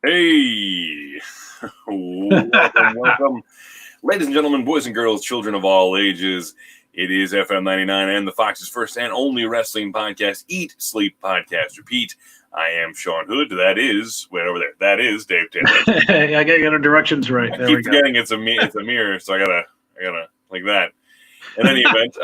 Hey, welcome, ladies and gentlemen, boys and girls, children of all ages. It is FM 99 and the Fox's first and only wrestling podcast, Eat, Sleep, Podcast, Repeat. I am Sean Hood. That is, wait over there. That is Dave Taylor. I gotta get our directions right. I keep forgetting it's a mirror, so I gotta like that. In any event,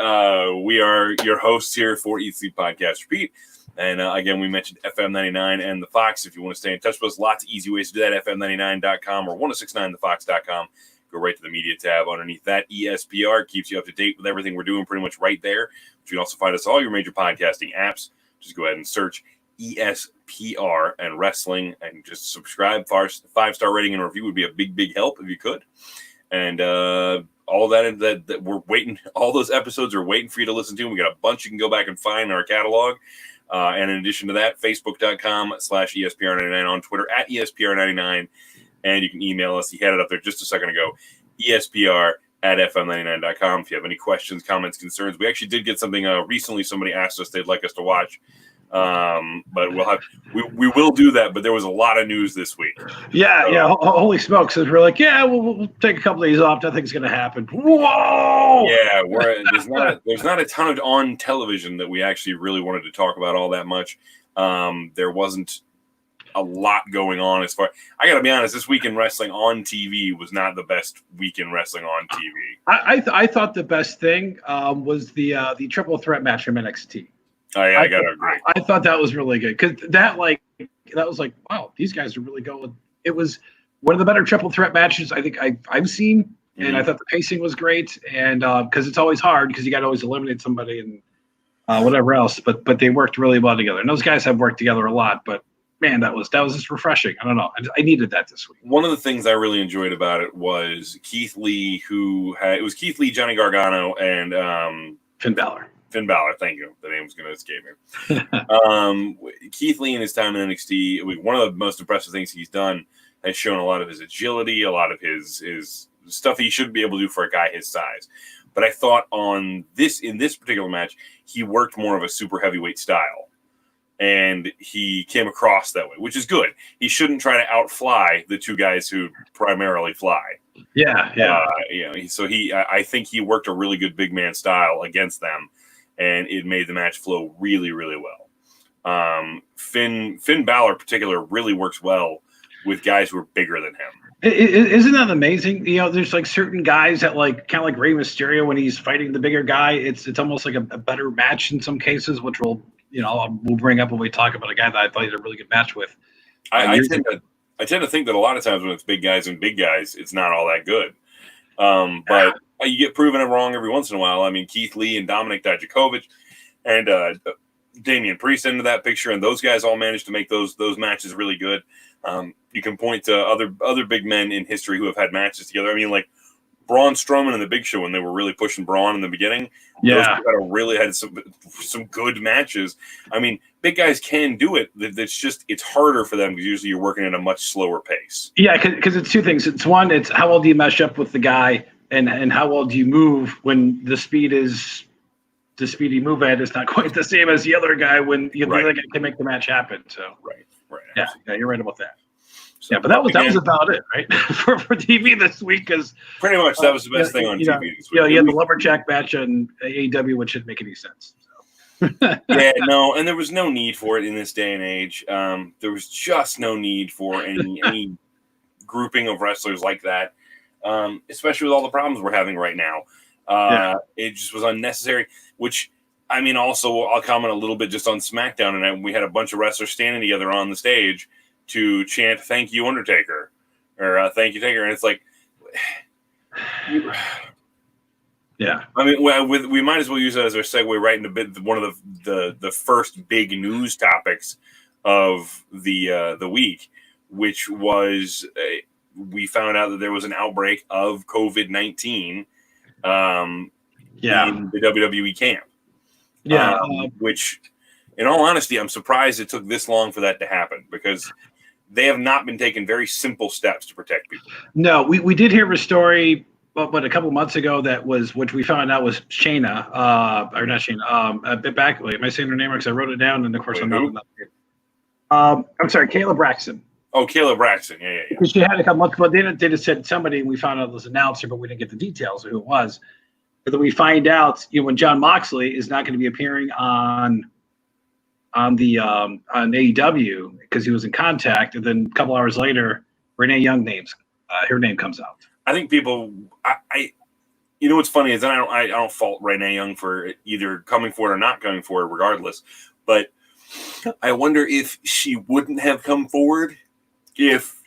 we are your hosts here for Eat, Sleep, Podcast, Repeat. And again, we mentioned FM 99 and the Fox. If you want to stay in touch with us, lots of easy ways to do that. FM99.com or 1069thefox.com. Go right to the media tab underneath that. ESPR keeps you up to date with everything we're doing pretty much right there. But you can also find us all your major podcasting apps. Just go ahead and search ESPR and wrestling and just subscribe. 5-star rating and review would be a big help if you could. And all that we're waiting. All those episodes are waiting for you to listen to. We got a bunch you can go back and find in our catalog. And in addition to that, Facebook.com/ESPR99, on Twitter @ESPR99. And you can email us. You had it up there just a second ago. ESPR@FM99.com. If you have any questions, comments, concerns. We actually did get something recently. Somebody asked us they'd like us to watch. But we will do that. But there was a lot of news this week. Yeah. Holy smokes! We're like, we'll take a couple of days off. Nothing's going to happen. Whoa! Yeah, there's not a ton on television that we actually really wanted to talk about all that much. There wasn't a lot going on as far. I got to be honest. This week in wrestling on TV was not the best week in wrestling on TV. I thought the best thing was the triple threat match from NXT. I gotta agree. I thought that was really good because that was like, wow, these guys are really going. It was one of the better triple threat matches I think I've seen, and I thought the pacing was great. And because it's always hard because you got to always eliminate somebody and whatever else, but they worked really well together. And those guys have worked together a lot. But man, that was just refreshing. I don't know, I needed that this week. One of the things I really enjoyed about it was Keith Lee, Keith Lee, Johnny Gargano, and Finn Balor. Finn Balor, thank you. The name was going to escape me. Keith Lee in his time in NXT, one of the most impressive things he's done, has shown a lot of his agility, a lot of his stuff he should be able to do for a guy his size. But I thought in this particular match, he worked more of a super heavyweight style. And he came across that way, which is good. He shouldn't try to outfly the two guys who primarily fly. Yeah. So I think he worked a really good big man style against them. And it made the match flow really, really well. Finn Balor in particular really works well with guys who are bigger than him. Isn't that amazing? There's like certain guys that like kind of like Rey Mysterio when he's fighting the bigger guy. It's almost like a better match in some cases, which we'll bring up when we talk about a guy that I thought he had a really good match with. I tend to think that a lot of times when it's big guys and big guys, it's not all that good. But you get proven it wrong every once in a while. I mean, Keith Lee and Dominic Dijakovic and Damian Priest into that picture, and those guys all managed to make those matches really good. You can point to other big men in history who have had matches together. I mean, like Braun Strowman and the Big Show when they were really pushing Braun in the beginning. Yeah, those really had some good matches. I mean, big guys can do it. It's harder for them because usually you're working at a much slower pace. Yeah, because it's two things. It's one, it's how well do you mesh up with the guy, and how well do you move when the speed you move at is not quite the same as the other guy when the other guy can make the match happen. So right. Yeah, you're right about that. So, but that was about it, right? for TV this week, because pretty much that was the best thing on TV this week. You had the lumberjack match on AEW, which didn't make any sense. So. And there was no need for it in this day and age. There was just no need for any grouping of wrestlers like that, especially with all the problems we're having right now. It just was unnecessary, which, I mean, also I'll comment a little bit just on SmackDown, and we had a bunch of wrestlers standing together on the stage to chant "Thank you, Undertaker," or "Thank you, Taker," and it's like, yeah. I mean, we might as well use that as our segue right into one of the first big news topics of the week, which was we found out that there was an outbreak of COVID-19 in the WWE camp. Yeah, which, in all honesty, I'm surprised it took this long for that to happen because they have not been taking very simple steps to protect people. No, we did hear a story, but a couple months ago which we found out was Shayna, or not Shayna. Am I saying her name? Because I wrote it down, and of course I'm not. I'm sorry, Kayla Braxton. Oh, Caleb Braxton. Yeah. Because she had to come look, but they just said somebody. We found out it was an announcer, but we didn't get the details of who it was. But then we find out, when John Moxley is not going to be appearing on AEW because he was in Contact, and then a couple hours later, Renee Young her name comes out. I think people, you know what's funny is I don't fault Renee Young for either coming for it or not coming for it, regardless. But I wonder if she wouldn't have come forward if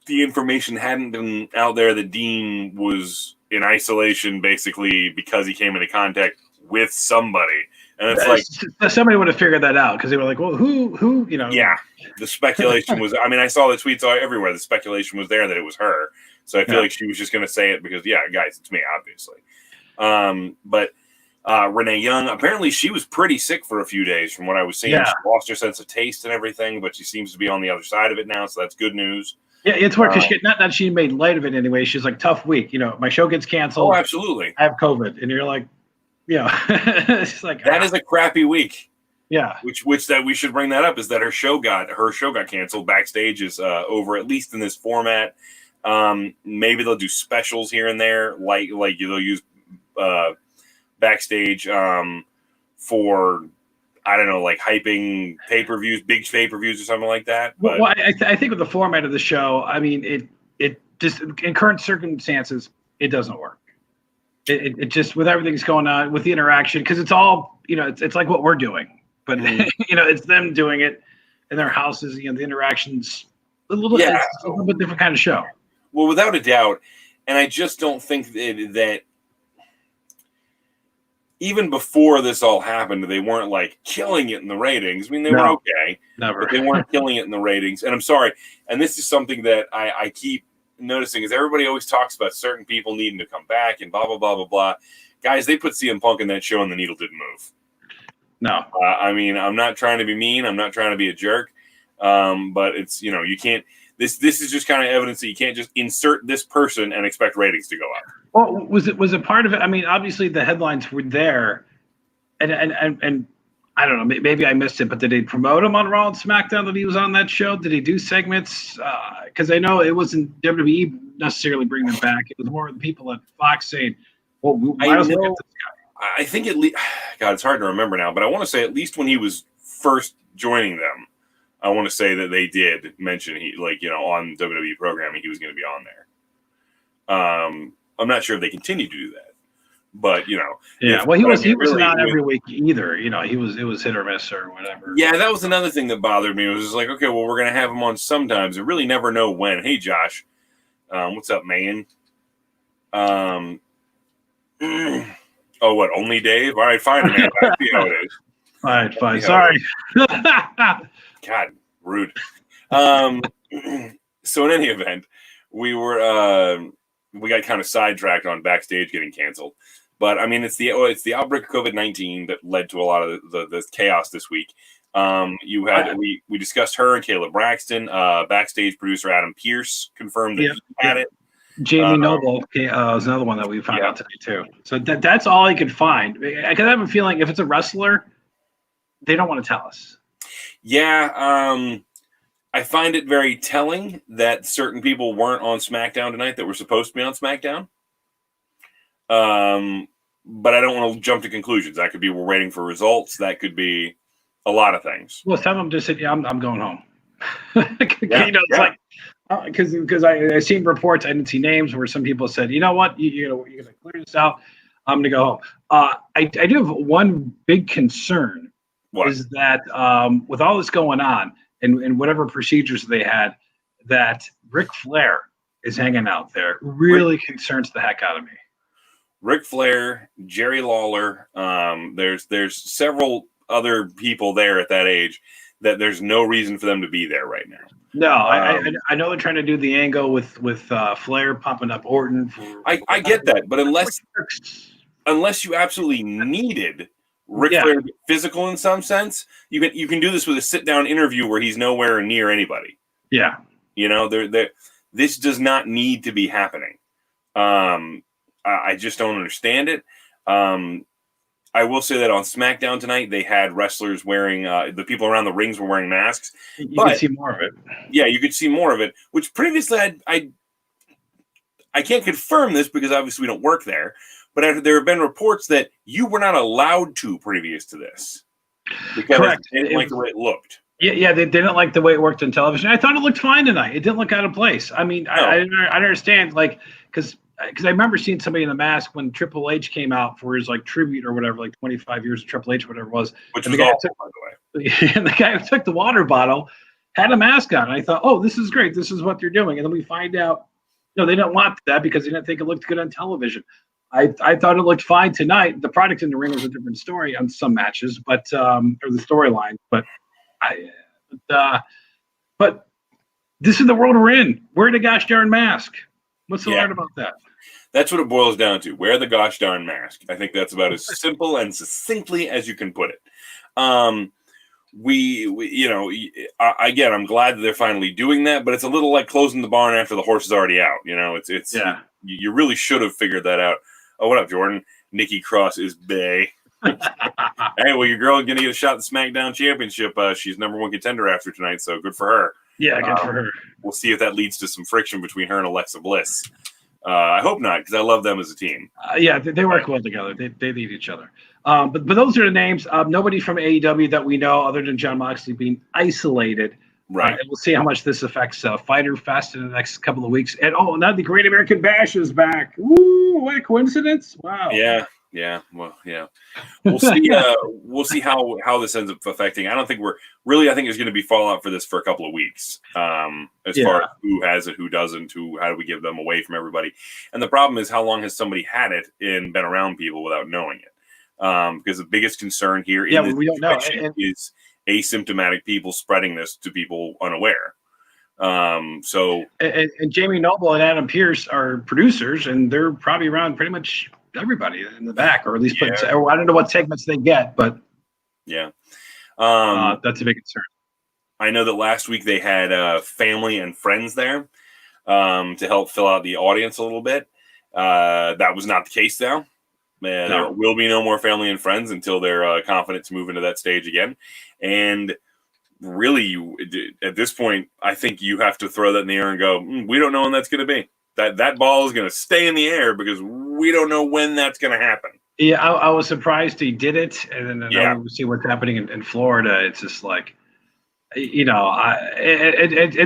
the information hadn't been out there that Dean was in isolation, basically because he came into contact with somebody. And it's like somebody would have figured that out because they were like, well, who, Yeah, the speculation was. I mean, I saw the tweets everywhere. The speculation was there that it was her. So I feel like she was just going to say it because, guys, it's me, obviously. But Renee Young, apparently she was pretty sick for a few days from what I was seeing. Yeah. She lost her sense of taste and everything, but she seems to be on the other side of it now, so that's good news. Yeah, it's weird because not that she made light of it anyway. She's like, tough week. My show gets canceled. Oh, absolutely. I have COVID. And you're like, it's like that is a crappy week. Yeah. Which that we should bring that up is that her show got canceled. Backstage is over, at least in this format. Maybe they'll do specials here and there, like they'll use Backstage for, I don't know, like hyping pay-per-views, big pay-per-views or something like that. But well, I think with the format of the show, I mean, it just, in current circumstances, it doesn't work. It just, with everything's going on, with the interaction, because it's all, it's like what we're doing, but it's them doing it in their houses. The interactions it's a little bit different kind of show. Well, without a doubt, and I just don't think that even before this all happened, they weren't like killing it in the ratings. I mean, they were okay, but they weren't killing it in the ratings. And I'm sorry, and this is something that I keep noticing is everybody always talks about certain people needing to come back and blah blah blah blah blah. Guys, they put CM Punk in that show and the needle didn't move. No, I mean, I'm not trying to be mean. I'm not trying to be a jerk. But it's you can't. This is just kind of evidence that you can't just insert this person and expect ratings to go up. Well, was it part of it? I mean, obviously the headlines were there, and I don't know. Maybe I missed it, but did they promote him on Raw and SmackDown that he was on that show? Did he do segments? Because I know it wasn't WWE necessarily bringing him back. It was more the people at Fox saying, "Well, why don't we get this guy?" I think at least, God, it's hard to remember now, but I want to say at least when he was first joining them, I want to say that they did mention on WWE programming he was going to be on there. I'm not sure if they continue to do that, but well, he wasn't on every week either. It was hit or miss or whatever. Yeah, that was another thing that bothered me. It was just like, okay, well, we're going to have him on sometimes and really never know when. Hey, Josh, what's up, man? Oh, what? Only Dave? All right, fine, man. I see how it is. All right, fine. Sorry. God, rude. So in any event, we got kind of sidetracked on Backstage getting canceled. But I mean, it's the outbreak of COVID-19 that led to a lot of the chaos this week. We discussed her and Caleb Braxton. Backstage producer Adam Pearce confirmed that he had it. Jamie Noble was another one that we found out today too. So that's all I could find. I could have a feeling if it's a wrestler, they don't want to tell us. Yeah, I find it very telling that certain people weren't on SmackDown tonight that were supposed to be on SmackDown. But I don't want to jump to conclusions. That could be we're waiting for results. That could be a lot of things. Well, some of them just said, "Yeah, I'm going home." It's like because I seen reports. I didn't see names where some people said, "You know what? You're gonna clear this out. I'm gonna go home." I do have one big concern. What? Is that with all this going on and whatever procedures they had, that Ric Flair is hanging out there really concerns the heck out of me. Ric Flair, Jerry Lawler, there's several other people there at that age that there's no reason for them to be there right now. No, I know they're trying to do the angle with Flair pumping up Orton. I get that, but unless you absolutely needed Ric Flair to be physical in some sense, you can do this with a sit-down interview where he's nowhere near anybody. Yeah. This does not need to be happening. I just don't understand it. I will say that on SmackDown tonight, they had wrestlers wearing the people around the rings were wearing masks. You could see more of it. Yeah, you could see more of it. Which previously I can't confirm this because obviously we don't work there, but there have been reports that you were not allowed to previous to this because Correct. They didn't like the way it looked. Yeah, they didn't like the way it worked on television. I thought it looked fine tonight. It didn't look out of place. I mean, no. I understand, like, because I remember seeing somebody in the mask when Triple H came out for his like tribute or whatever, like 25 years of Triple H, whatever it was. Which was awful, by the way. And the guy who took the water bottle had a mask on. And I thought, oh, this is great. This is what they're doing. And then we find out, no, they didn't want that because they didn't think it looked good on television. I thought it looked fine tonight. The product in the ring was a different story on some matches, but or the storyline. But this is the world we're in. Wear the gosh darn mask. What's so hard about that? That's what it boils down to. Wear the gosh darn mask. I think that's about as simple and succinctly as you can put it. We again, I'm glad that they're finally doing that, but it's a little like closing the barn after the horse is already out. You really should have figured that out. Oh, what up, Jordan? Nikki Cross is bae. Hey, well, your girl is going to get a shot at the SmackDown Championship. She's #1 contender after tonight, so good for her. Yeah, good for her. We'll see if that leads to some friction between her and Alexa Bliss. I hope not, because I love them as a team. Yeah, they work well together. They need each other. But those are the names. Nobody from AEW that we know other than Jon Moxley being isolated. Right. And we'll see how much this affects Fighter Fest in the next couple of weeks. And now the Great American Bash is back. Woo! What a coincidence! Wow. Yeah. Well, yeah. We'll see. We'll see how this ends up affecting. I don't think I think there's going to be fallout for this for a couple of weeks. As far as who has it, who doesn't, how do we give them away from everybody? And the problem is, how long has somebody had it and been around people without knowing it? Because the biggest concern here we don't know is asymptomatic people spreading this to people unaware. And Jamie Noble and Adam Pearce are producers, and they're probably around pretty much everybody in the back, or at least I don't know what segments they get, but that's a big concern. I know that last week they had family and friends there to help fill out the audience a little bit. That was not the case now. There will be no more family and friends until they're confident to move into that stage again. And really, at this point, I think you have to throw that in the air and go, we don't know when that's going to be. That ball is going to stay in the air because we don't know when that's going to happen. Yeah, I was surprised he did it. And then we see what's happening in Florida. It's just like, it's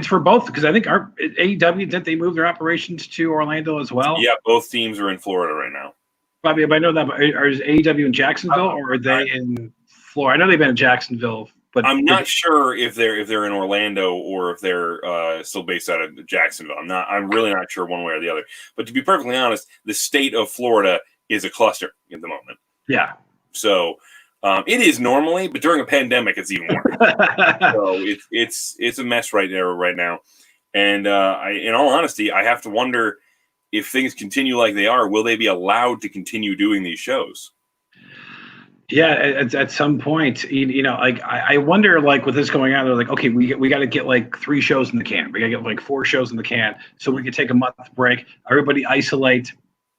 for both, because I think our AEW, didn't they move their operations to Orlando as well? Yeah, both teams are in Florida right now. Probably, I know that. But are AEW in Jacksonville or are they in Florida? I know they've been in Jacksonville, but I'm not sure if they're in Orlando or if they're still based out of Jacksonville. I'm really not sure one way or the other. But to be perfectly honest, the state of Florida is a cluster at the moment. Yeah. So it is normally, but during a pandemic, it's even worse. So it's a mess right now. And in all honesty, I have to wonder, if things continue like they are, will they be allowed to continue doing these shows? Yeah, at some point, like I wonder, like with this going on, they're like, okay, we got to get like 3 shows in the can. We got to get like 4 shows in the can, so we can take a month break. Everybody isolate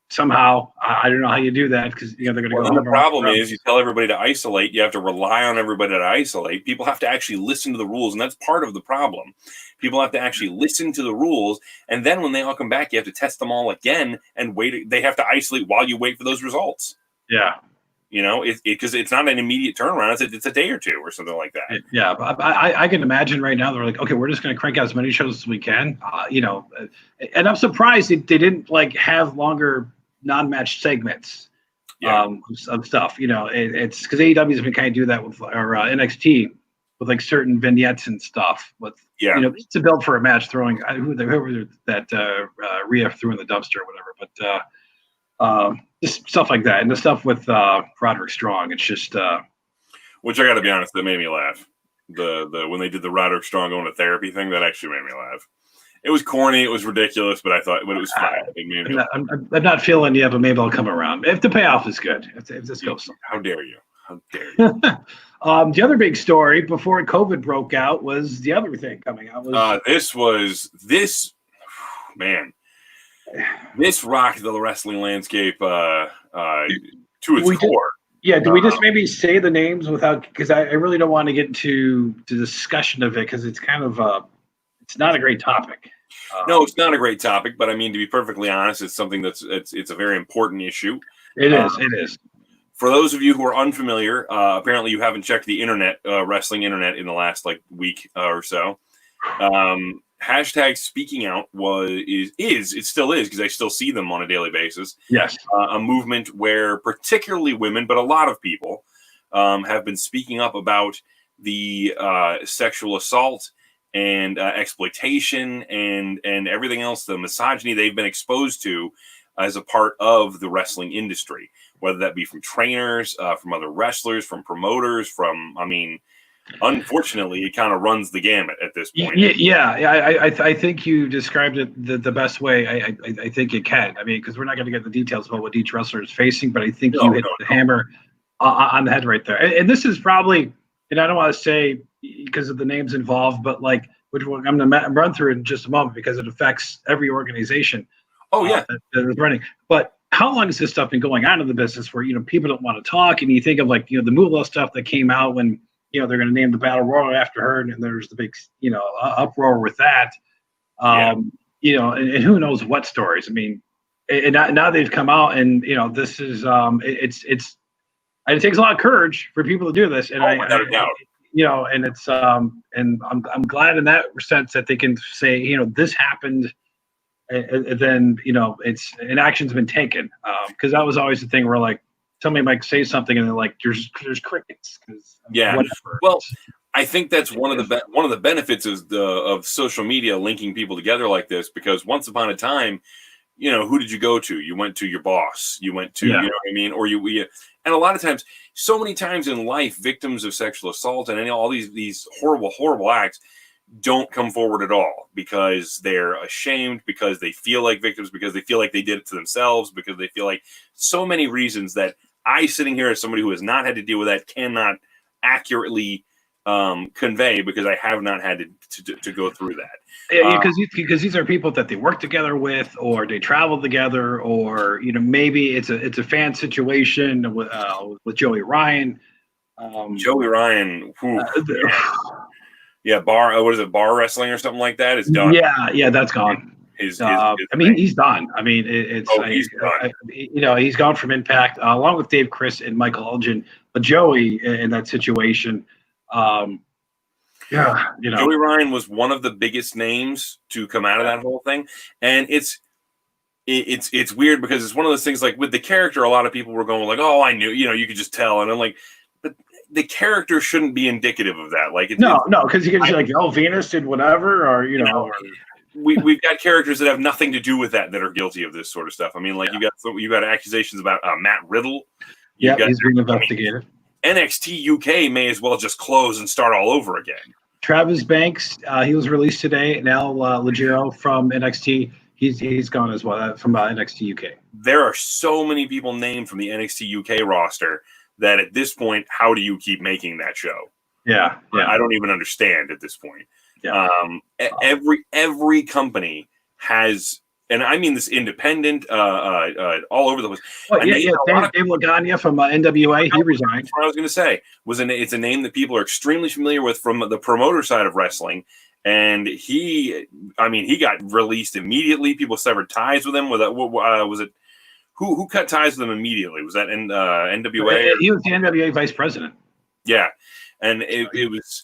somehow. I don't know how you do that, because they're going to go. The problem is, you tell everybody to isolate. You have to rely on everybody to isolate. People have to actually listen to the rules, and that's part of the problem. People have to actually listen to the rules, and then when they all come back, you have to test them all again and wait. They have to isolate while you wait for those results. Yeah. Because it's not an immediate turnaround. It's a day or two or something like that. Yeah, but I can imagine right now they're like, okay, we're just going to crank out as many shows as we can. And I'm surprised they didn't like have longer non-match segments of stuff. It's because AEW has been kind of do that with our NXT with like certain vignettes and stuff. It's a build for a match, throwing whoever that Rhea threw in the dumpster or whatever, but. Just stuff like that, and the stuff with Roderick Strong. It's just, which I got to be honest, that made me laugh. The when they did the Roderick Strong going to therapy thing, that actually made me laugh. It was corny, it was ridiculous, but it was fine. I'm not feeling yet, but maybe I'll come around if the payoff is good. If this goes somewhere. How dare you? The other big story before COVID broke out was the other thing coming out. This rocked the wrestling landscape to its core. Yeah, do we just maybe say the names without, because I really don't want to get into the discussion of it, because it's kind of it's not a great topic. No, it's not a great topic, but I mean, to be perfectly honest, it's something it's a very important issue. It is. It is. For those of you who are unfamiliar, apparently you haven't checked the internet, wrestling internet, in the last week or so. Hashtag speaking out it still is, because I still see them on a daily basis. Yes. A movement where particularly women, but a lot of people have been speaking up about the sexual assault and exploitation and everything else, the misogyny they've been exposed to as a part of the wrestling industry, whether that be from trainers, from other wrestlers, from promoters, unfortunately, it kind of runs the gamut at this point. I think you described it the best way. I think it can. I mean, because we're not going to get the details about what each wrester is facing, but I think you hit the hammer on the head right there. And this is probably, and I don't want to say because of the names involved, but which one I'm going to run through in just a moment, because it affects every organization. Oh yeah, that is running. But how long has this stuff been going on in the business where people don't want to talk, and you think of the Moolah stuff that came out when they're going to name the battle royal after her, and there's the big uproar with that. And who knows what stories. I mean, and now they've come out, and this is it takes a lot of courage for people to do this, and without a doubt. And it's and I'm glad in that sense that they can say this happened, and then it's an action's been taken, because that was always the thing where somebody might say something and they're there's crickets. Whatever. Well, I think that's one of the benefits of social media linking people together like this, because once upon a time, who did you go to? You went to your boss. You went to, you know what I mean? Or and a lot of times, so many times in life, victims of sexual assault and all these horrible, horrible acts don't come forward at all, because they're ashamed, because they feel like victims, because they feel like they did it to themselves, because they feel like so many reasons that I, sitting here as somebody who has not had to deal with that, cannot accurately convey, because I have not had to go through that. Yeah, because these are people that they work together with, or they travel together, or maybe it's a fan situation with Joey Ryan. Joey Ryan, bar. What is it? Bar wrestling or something like that is done. Yeah, that's gone. He's done. I mean, he's gone. He's gone from Impact, along with Dave Chris and Michael Elgin. But Joey in that situation, Joey Ryan was one of the biggest names to come out of that whole thing, and it's weird, because it's one of those things, with the character, a lot of people were going oh, I knew, you could just tell, and I'm like, but the character shouldn't be indicative of that. No, because you can just Venus did whatever, or we've got characters that have nothing to do with that are guilty of this sort of stuff. I mean, you got accusations about Matt Riddle. Yeah, he's being investigated. NXT UK may as well just close and start all over again. Travis Banks, he was released today. Now Legero from NXT, he's gone as well from NXT UK. There are so many people named from the NXT UK roster that at this point, how do you keep making that show? Yeah. I don't even understand at this point. Yeah. Every company has, and I mean this independent, all over the place. Dave Lagana from NWA, he resigned. That's what I was going to say. It's a name that people are extremely familiar with from the promoter side of wrestling, and he got released immediately. People severed ties with him. Was it who cut ties with him immediately? Was that NWA? He was the NWA vice president. Yeah, and it was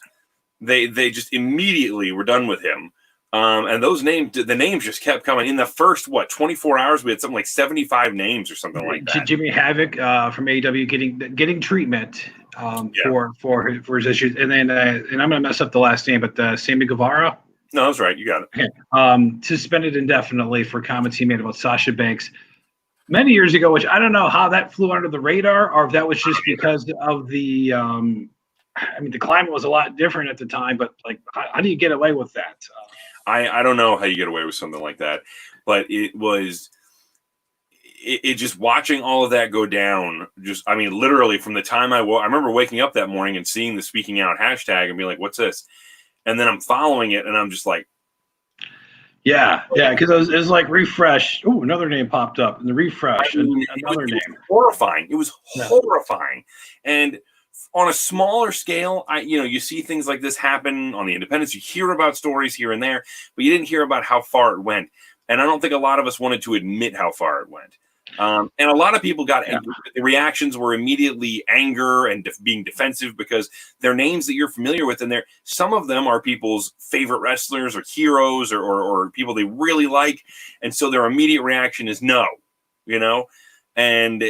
they just immediately were done with him. And the names just kept coming. In the first 24 hours, we had something like 75 names or something like that. Jimmy Havoc from AEW getting treatment for his issues, and then and I'm gonna mess up the last name, but Sammy Guevara. No, that's right. You got it. Okay. Suspended indefinitely for comments he made about Sasha Banks many years ago, which I don't know how that flew under the radar, or if that was just because of the. The climate was a lot different at the time, but how do you get away with that? I don't know how you get away with something like that, but it just watching all of that go down. Literally from the time I remember waking up that morning and seeing the speaking out hashtag and being like, "What's this?" And then I'm following it, and I'm just like, Yeah, because it was like refresh. Oh, another name popped up, and the refresh, another name. It was horrifying. It was horrifying, and on a smaller scale, you see things like this happen on the independents. You hear about stories here and there, but you didn't hear about how far it went. And I don't think a lot of us wanted to admit how far it went. And a lot of people got the reactions were immediately anger and being defensive because they're names that you're familiar with, and some of them are people's favorite wrestlers or heroes or people they really like, and so their immediate reaction is no, and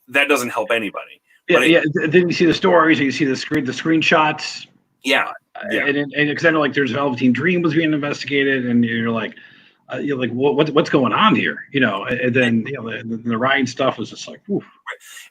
that doesn't help anybody. Then you see the stories, you see the screenshots. And because I know like there's Velveteen Dream was being investigated, and you're like what's going on here, and then the Ryan stuff was just like, oof.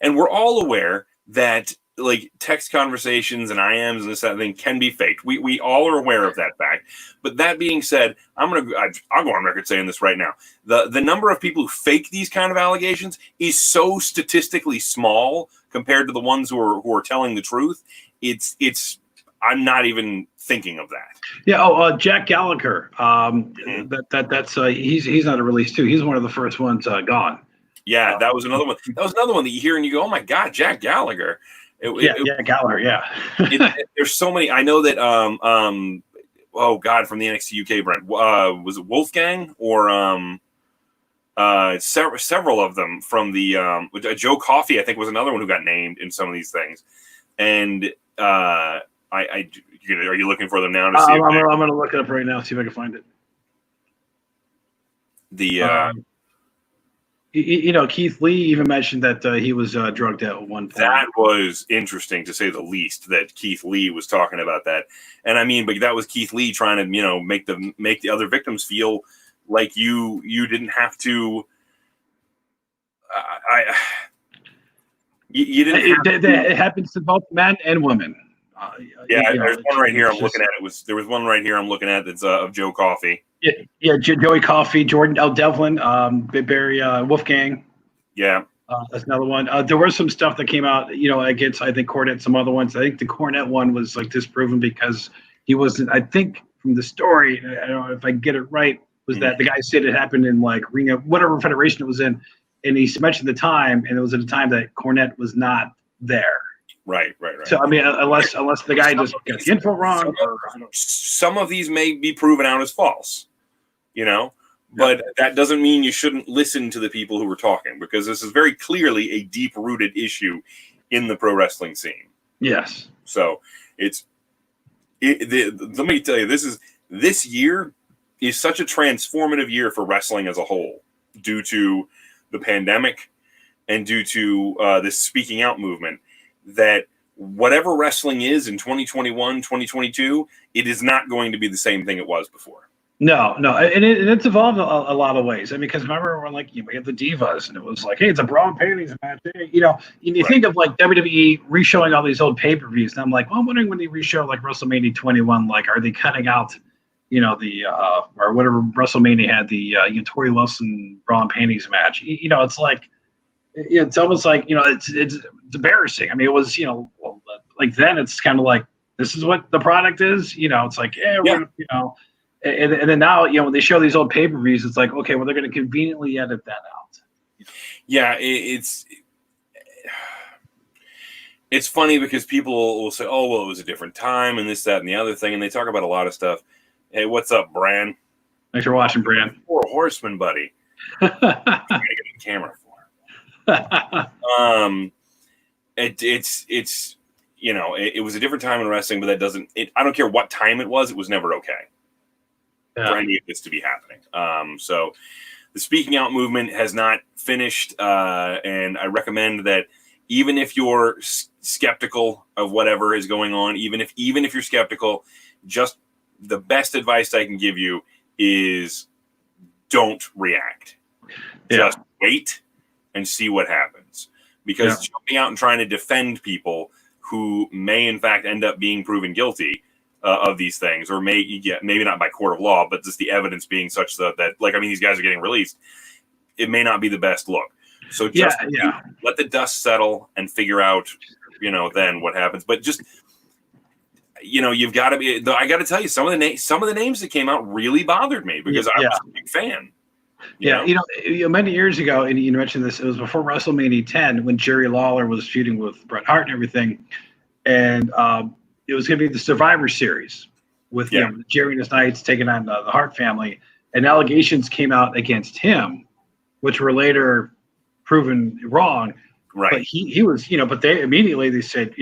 And we're all aware that like text conversations and IMs and this that thing can be faked. We all are aware of that fact. But that being said, I'll go on record saying this right now. The number of people who fake these kind of allegations is so statistically small compared to the ones who are telling the truth. It's I'm not even thinking of that. Yeah. Jack Gallagher. That's he's not a release too. He's one of the first ones gone. Yeah, that was another one. That was another one that you hear and you go, "Oh my God, Jack Gallagher." Gallagher. Yeah. There's so many. I know that. Oh God, from the NXT UK brand, was it Wolfgang or several of them from the Joe Coffey? I think was another one who got named in some of these things. And are you looking for them now? To see I'm going to look it up right now, see if I can find it. Keith Lee even mentioned that he was drugged at one point. That was interesting, to say the least, that Keith Lee was talking about that. And I mean, but that was Keith Lee trying to, make the other victims feel like you didn't have to. You didn't. It happens to both men and women. There's one right here. I'm looking at it. There was one right here I'm looking at that's of Joe Coffey. Joey Coffey, Jordan L. Devlin, Barry Wolfgang. Yeah. That's another one. There was some stuff that came out, against, I think, Cornette, some other ones. I think the Cornette one was like disproven because he wasn't, I think from the story, I don't know if I get it right, was that the guy said it happened in like Ring of whatever federation it was in. And he mentioned the time, and it was at a time that Cornette was not there. Right. So I mean, unless the guy just got the info wrong. Some of these may be proven out as false, but that doesn't mean you shouldn't listen to the people who were talking, because this is very clearly a deep-rooted issue in the pro wrestling scene. Yes. So let me tell you, this year is such a transformative year for wrestling as a whole, due to the pandemic and due to this speaking out movement, that whatever wrestling is in 2021, 2022, it is not going to be the same thing it was before. No, and it's evolved a lot of ways. I mean, because remember, we're like, we have the Divas, and it was like, hey, it's a bra and panties match. You think of like WWE re-showing all these old pay-per-views, and I'm like, well, I'm wondering when they re-show like WrestleMania 21, like, are they cutting out, the or whatever WrestleMania had, the Tori Wilson bra and panties match? It's like, it's almost like, it's embarrassing. I mean, it was, like then it's kind of like, this is what the product is. It's like, And then now, when they show these old pay-per-views, it's like, okay, well, they're going to conveniently edit that out. Yeah, it's funny because people will say, oh, well, it was a different time and this, that, and the other thing. And they talk about a lot of stuff. Hey, what's up, Bran? Thanks for watching, Bran. Poor Horseman, buddy. I'm trying to get the camera for him. It was a different time in wrestling, but that doesn't, I don't care what time it was never okay. For any of this to be happening. So the speaking out movement has not finished, and I recommend that even if you're skeptical of whatever is going on, even if you're skeptical, just the best advice I can give you is don't react. Just wait and see what happens. Because jumping out and trying to defend people who may in fact end up being proven guilty of these things, or maybe not by court of law, but just the evidence being such that these guys are getting released, it may not be the best look. So just let the dust settle and figure out, then what happens. But just, you've got to be. I got to tell you, some of the names that came out really bothered me because I was a big fan. Many years ago, and you mentioned this, it was before WrestleMania 10 when Jerry Lawler was feuding with Bret Hart and everything, and it was going to be the Survivor Series with Jerry and his Knights taking on the Hart family, and allegations came out against him, which were later proven wrong. Right. But he was, but they said,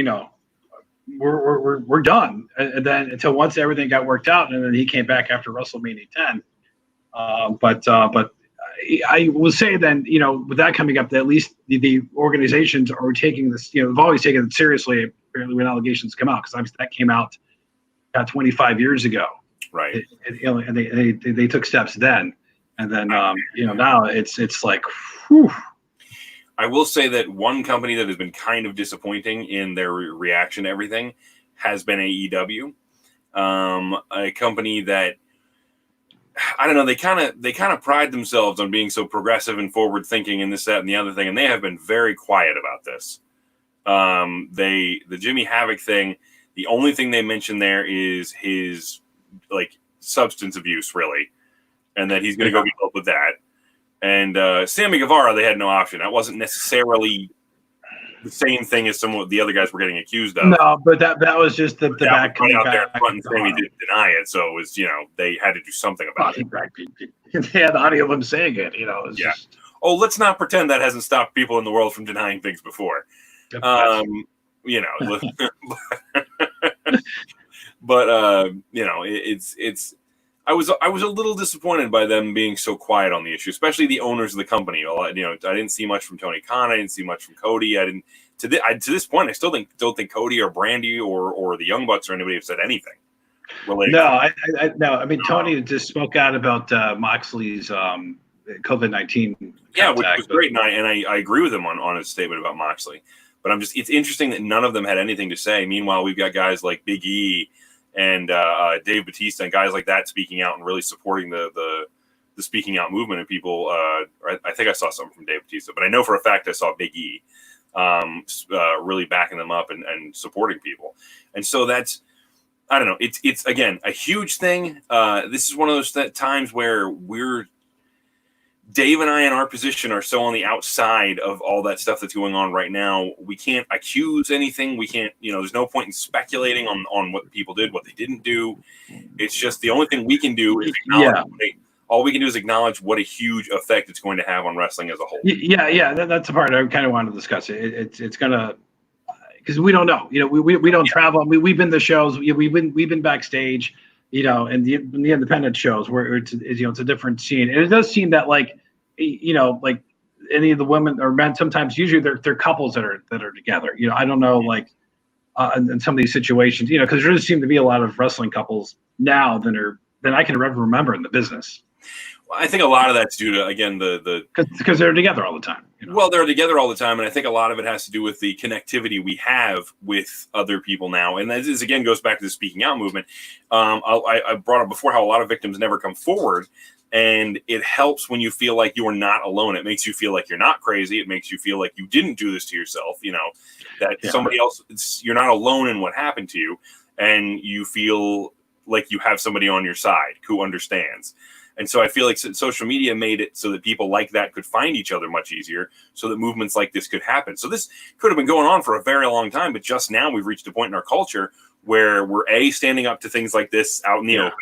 we're done, and then until once everything got worked out, and then he came back after WrestleMania 10. But I will say then, with that coming up, that at least the organizations are taking this, have always taken it seriously. Apparently, when allegations come out, because that came out 25 years ago, right? And they took steps then, and then now it's like, whew. I will say that one company that has been kind of disappointing in their reaction to everything has been AEW, a company that, I don't know, they kind of pride themselves on being so progressive and forward thinking and this, that, and the other thing, and they have been very quiet about this. The Jimmy Havoc thing, the only thing they mention there is his substance abuse, really, and that he's going to go get help with that. And Sammy Guevara, they had no option. That wasn't necessarily the same thing as some of the other guys were getting accused of. No, but that was just the back coming out back. there in front, and Sammy didn't deny it, so it was they had to do something about it. They had audio of him saying it. Just... Oh, let's not pretend that hasn't stopped people in the world from denying things before. But it's. I was a little disappointed by them being so quiet on the issue, especially the owners of the company. I didn't see much from Tony Khan. I didn't see much from Cody. I didn't to this point. I still don't think Cody or Brandy or the Young Bucks or anybody have said anything related. No, I mean Tony just spoke out about Moxley's COVID-19. Yeah, which was great, and I agree with him on his statement about Moxley. But it's interesting that none of them had anything to say. Meanwhile, we've got guys like Big E and Dave Bautista and guys like that speaking out and really supporting the speaking out movement, and people. I think I saw something from Dave Bautista, but I know for a fact I saw Big E really backing them up and supporting people. And so that's, I don't know. It's again a huge thing. This is one of those times where Dave and I in our position are so on the outside of all that stuff that's going on right now. We can't accuse anything. We can't, there's no point in speculating on what people did, what they didn't do. It's just the only thing we can do is acknowledge. All we can do is acknowledge what a huge effect it's going to have on wrestling as a whole. Yeah. That's the part I kind of want to discuss. It's gonna, because we don't know. We don't travel. We've been to shows. We've been backstage. And the independent shows where it's a different scene. And it does seem that like any of the women or men, sometimes usually they're couples that are together. I don't know, in some of these situations, because there does seem to be a lot of wrestling couples now than I can ever remember in the business. Well, I think a lot of that's due to, again, because they're together all the time. Well, they're together all the time, and I think a lot of it has to do with the connectivity we have with other people now. And this again goes back to the speaking out movement. I brought up before how a lot of victims never come forward, and it helps when you feel like you are not alone. It makes you feel like you're not crazy. It makes you feel like you didn't do this to yourself. Somebody else. You're not alone in what happened to you, and you feel like you have somebody on your side who understands. And so I feel like social media made it so that people like that could find each other much easier, so that movements like this could happen. So this could have been going on for a very long time, but just now we've reached a point in our culture where we're A, standing up to things like this out in the open,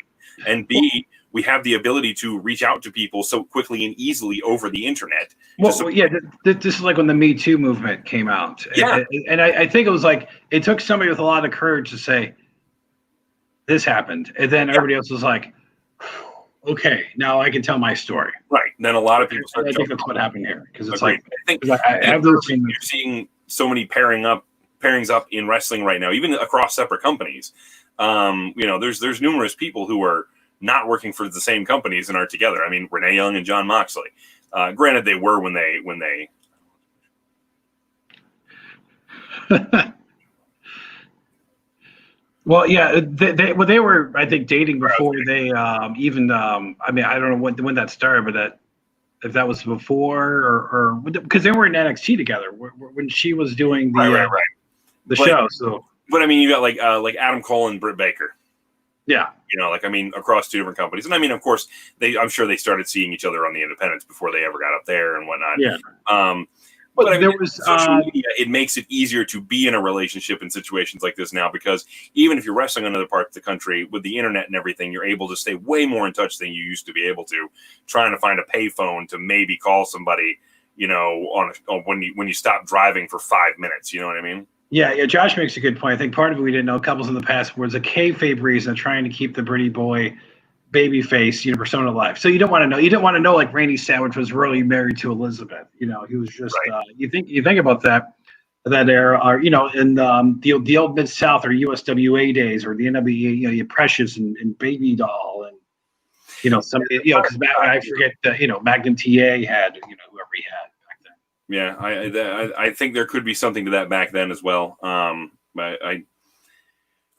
and B, we have the ability to reach out to people so quickly and easily over the internet. This is like when the Me Too movement came out. Yeah. And I think it was like, it took somebody with a lot of courage to say, this happened. And then everybody else was like, okay, now I can tell my story. Right. And then a lot of people start. I think that's what happened here, because it's Agreed. I have those things. You're seeing so many pairings up in wrestling right now, even across separate companies. There's numerous people who are not working for the same companies and are together. I mean, Renee Young and John Moxley. Granted, they were when they. Well, yeah, they were, I think, dating before they even. I mean, I don't know when that started, but if that was before or because they were in NXT together when she was doing the show. So But I mean, you got like Adam Cole and Britt Baker. Yeah. Across two different companies. And I mean, of course, I'm sure they started seeing each other on the independents before they ever got up there and whatnot. Yeah. But I mean, social media, it makes it easier to be in a relationship in situations like this now, because even if you're wrestling in other parts of the country, with the internet and everything, you're able to stay way more in touch than you used to be able to, trying to find a payphone to maybe call somebody, when you stop driving for 5 minutes. You know what I mean? Yeah, Josh makes a good point. I think part of it we didn't know, couples in the past, was a kayfabe reason of trying to keep the pretty boy babyface, persona alive. So you don't want to know. You didn't want to know like Randy Savage was really married to Elizabeth. He was just. Right. You think about that era, or in the old Mid South or USWA days, or the NWA, you Precious and Baby Doll, and somebody, because I forget Magnum TA had whoever he had. Yeah, I think there could be something to that back then as well.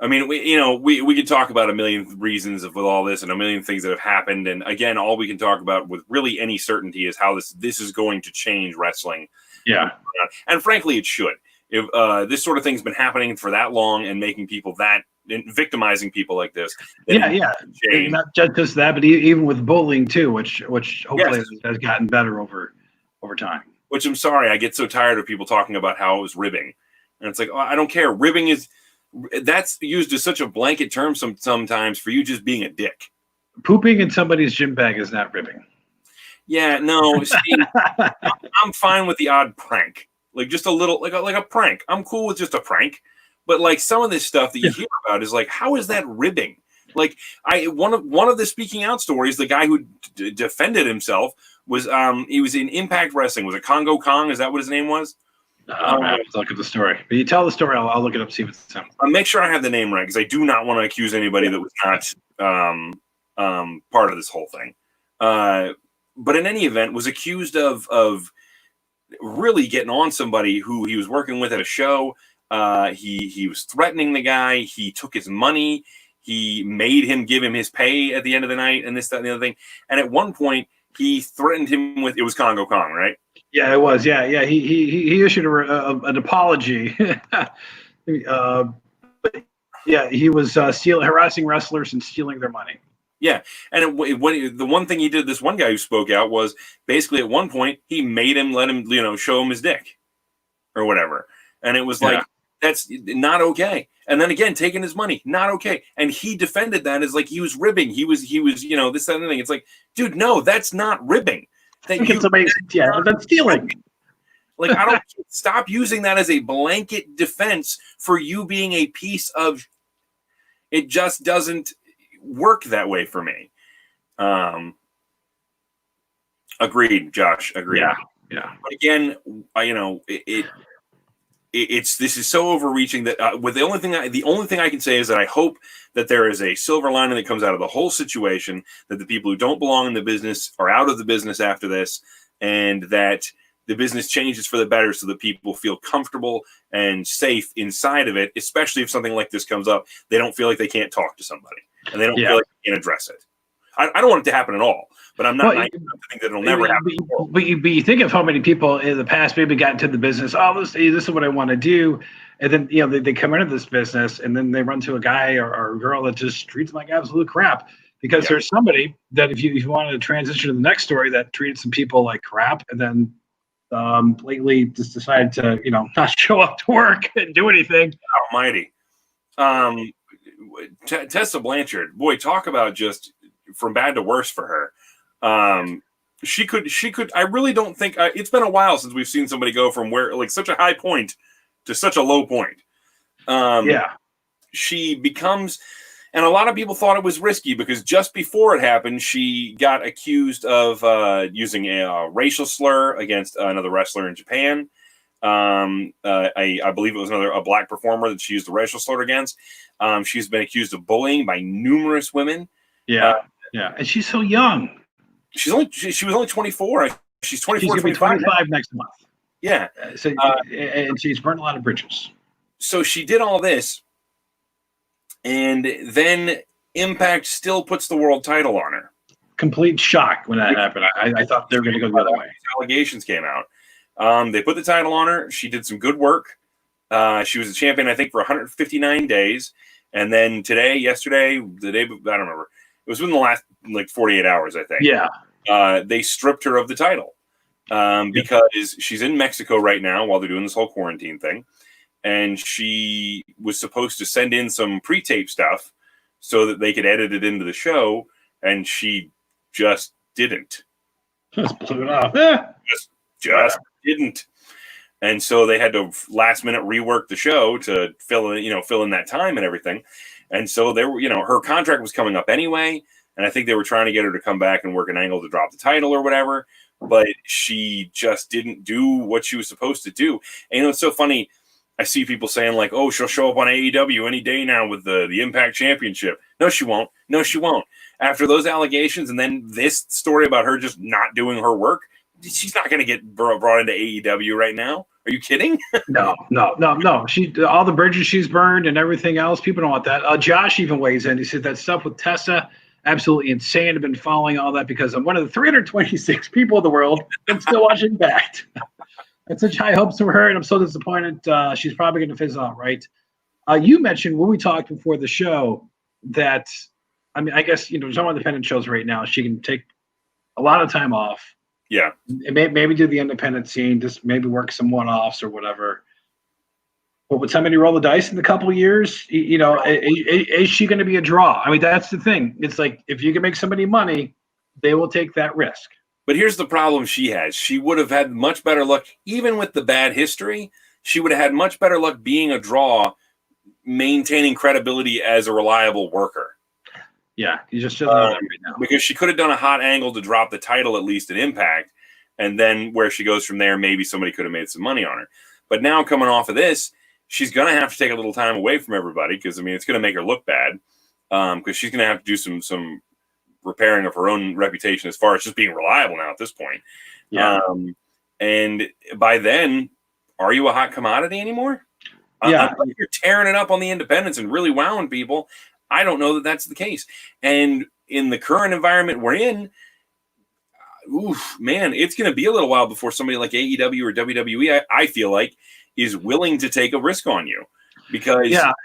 I mean, we could talk about a million reasons with all this and a million things that have happened. And again, all we can talk about with really any certainty is how this is going to change wrestling. Yeah, and frankly, it should. If this sort of thing's been happening for that long and making people victimizing people like this. Yeah. Not just that, but even with bullying too, which hopefully has gotten better over time. Which I'm sorry, I get so tired of people talking about how it was ribbing. And it's like, I don't care. Ribbing that's used as such a blanket term sometimes for you just being a dick. Pooping in somebody's gym bag is not ribbing. Yeah, no. See, I'm fine with the odd prank. Like just a little, like a prank. I'm cool with just a prank. But like some of this stuff that you hear about is like, how is that ribbing? Like one of the speaking out stories, the guy who defended himself was he was in Impact Wrestling. Was it Congo Kong? Is that what his name was? I have to look at the story. But you tell the story, I'll look it up, see if it's him. I'll make sure I have the name right, because I do not want to accuse anybody that was not part of this whole thing. But in any event, was accused of really getting on somebody who he was working with at a show. He was threatening the guy. He took his money. He made him give him his pay at the end of the night, and this, that, and the other thing. And at one point, he threatened him with, it was Congo Kong, right? Yeah, it was. Yeah. He issued an apology. But yeah, he was harassing wrestlers and stealing their money. Yeah, and the one thing he did, this one guy who spoke out, was basically at one point he made him let him, show him his dick or whatever, and it was like, that's not okay. And then again, taking his money, not okay. And he defended that as like he was ribbing. He was, this, that, and the thing. It's like, dude, no, that's not ribbing. That's stealing. Like, I don't stop using that as a blanket defense for you being a piece of. It just doesn't work that way for me. Agreed, Josh. Agreed. Yeah. But again, this is so overreaching that with the only thing I can say is that I hope that there is a silver lining that comes out of the whole situation, that the people who don't belong in the business are out of the business after this, and that the business changes for the better so that people feel comfortable and safe inside of it, especially if something like this comes up. They don't feel like they can't talk to somebody, and they don't feel like they can address it. I don't want it to happen at all, but I'm not naive enough to think that it'll never happen. But you think of how many people in the past maybe got into the business. Oh, this is what I want to do, and then they come into this business, and then they run to a guy or a girl that just treats them like absolute crap. Because there's somebody that if you wanted to transition to the next story, that treated some people like crap, and then lately just decided to not show up to work and do anything. Almighty, Tessa Blanchard, boy, talk about just from bad to worse for her. She could. I really don't think it's been a while since we've seen somebody go from where like such a high point to such a low point. She becomes, and a lot of people thought it was risky because just before it happened, she got accused of using a racial slur against another wrestler in Japan. I believe it was a black performer that she used the racial slur against. She's been accused of bullying by numerous women. And she's so young. She was only 24. She's 24. She's going to be 25 next month. Yeah. And she's burned a lot of bridges. So she did all this, and then Impact still puts the world title on her. Complete shock when that happened. I thought they were going to go the other way. Allegations came out. They put the title on her. She did some good work. She was a champion, I think, for 159 days. And then yesterday, the day, I don't remember. It was within the last 48 hours, I think. Yeah. They stripped her of the title because she's in Mexico right now while they're doing this whole quarantine thing. And she was supposed to send in some pre-tape stuff so that they could edit it into the show. And she just didn't. Just blew it off. Just didn't. And so they had to last minute rework the show to fill in that time and everything. And so they were, her contract was coming up anyway. And I think they were trying to get her to come back and work an angle to drop the title or whatever. But she just didn't do what she was supposed to do. And it's so funny. I see people saying like, oh, she'll show up on AEW any day now with the Impact Championship. No, she won't. No, she won't. After those allegations and then this story about her just not doing her work, she's not going to get brought into AEW right now. Are you kidding? No. She all the bridges she's burned and everything else. People don't want that. Josh even weighs in. He said that stuff with Tessa, absolutely insane. I've been following all that because I'm one of the 326 people in the world that's still watching Impact. That's such high hopes for her, and I'm so disappointed. She's probably going to fizzle out, right? You mentioned when we talked before the show that, I guess, there's no independent shows right now. She can take a lot of time off. Yeah. And maybe do the independent scene, just maybe work some one-offs or whatever. But would somebody roll the dice in a couple of years? Is she going to be a draw? That's the thing. It's like if you can make somebody money, they will take that risk. But here's the problem she has. She would have had much better luck, even with the bad history. She would have had much better luck being a draw, maintaining credibility as a reliable worker. Yeah, you just doesn't know that right now. Because she could have done a hot angle to drop the title at least at Impact, and then where she goes from there, maybe somebody could have made some money on her. But now coming off of this, she's going to have to take a little time away from everybody because, it's going to make her look bad because she's going to have to do some repairing of her own reputation as far as just being reliable now at this point. Yeah. And by then, are you a hot commodity anymore? Yeah. Unless you're tearing it up on the independents and really wowing people, I don't know that that's the case. And in the current environment we're in, it's going to be a little while before somebody like AEW or WWE, I feel like, is willing to take a risk on you. Because I